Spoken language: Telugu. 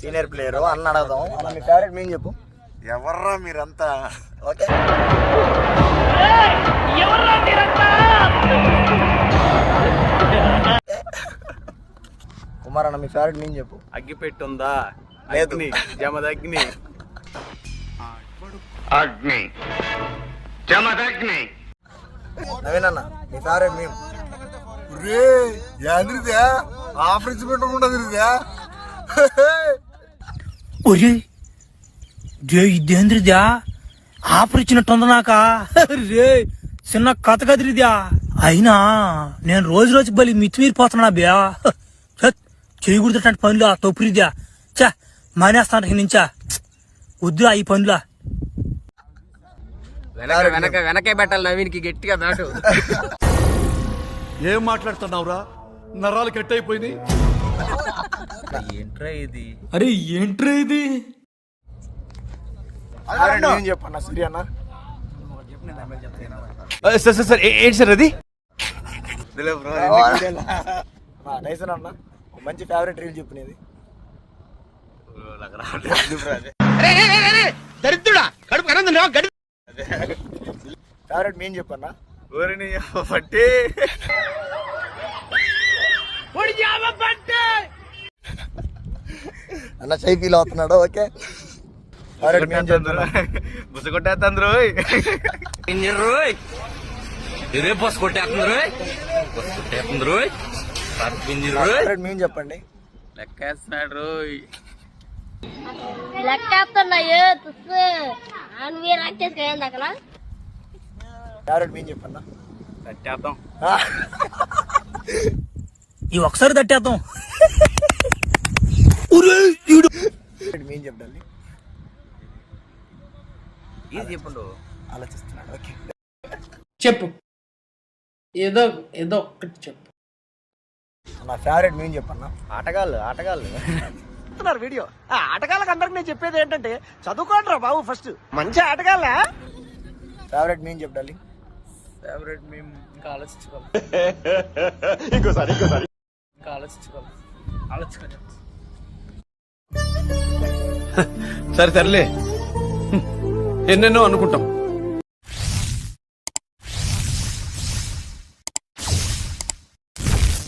సీనియర్ ప్లేయర్ అన్న అడగదాం. అన్న మీ ఫేవరెట్ మీమ్ చెప్పు. ఎవర్రా మీరంతా? ఓకే కుమార్ అన్న మీ ఫేవరెట్ మీమ్ చెప్పు. అగ్గి పెట్టుందా? లేదు. జమదగ్ని. అగ్ని జమదగ్ని. నవీన్ అన్న మీ ఫేవరెట్ మీమ్. రే యాంద్రిదా ఆఫ్రిజ్ పెట్టకుండా తిరిదా? ఒరే ఇదేంద్రిదా ఆపరిచినట్టుంది నాకా రే చిన్న కథ కదిరిదా. అయినా నేను రోజు బలి మితిమీరిపోతున్నా బ్యా. చేయకూడదు పనులు తొప్పురిద్యా. చా మానేస్తాను నుంచా. వద్దు ఈ పనులా. వెనకే పెట్టాలి నవీన్కి గట్టిగా దాటు. ఏం మాట్లాడుతున్నావురా? నరాలు కట్ అయిపోయింది. ఏంట్రా ఇది? అరే ఏంట్రా ఇది? మీమ్ చెప్పు అన్న. సూర్య అన్న సార్ ఏంటి సార్ అది? నైసన్ అన్న మంచి ఫేవరెట్ రీల్ చెప్పు నీది. దరిద్రుడా కడుపు కనందున్నా గడి. ఫేవరెట్ మీమ్ చెప్పు అన్న. ఊరిని పట్టి అన్న చై ఫీల్ అవుతున్నాడు. ఓకే ఫేవరెట్ మీమ్ చెప్తున్నా. బుసగొట్టేస్తాంద్రు. బస్ కొట్టేస్తుంది. ఫేవరెట్ మీమ్ చెప్పండి. లెక్కేస్తున్నాడు. ఫేవరెట్ మీమ్ చెప్పన్నా. కట్టేద్దాం. ఈ ఒకసారి తట్టేద్దాం. మీమ్ చెప్పండి. ఇది చెప్పండు. ఆలోచిస్తున్నాడు. ఓకే చెప్పు. ఏదో ఒక్కటి చెప్పు. నా ఫేవరెట్ మీమ్ చెప్పన్నా. ఆటగాళ్ళు వీడియో ఆటగాళ్ళకి అందరికి నేను చెప్పేది ఏంటంటే చదువుకోండి రా బాబు ఫస్ట్. మంచి ఆటగాళ్ళ. ఫేవరెట్ మీమ్ చెప్పాలి. ఫేవరెట్ మేము ఇంకా ఆలోచించుకోవాలి. సరే సర్లే, ఎన్నెన్నో అనుకుంటాం.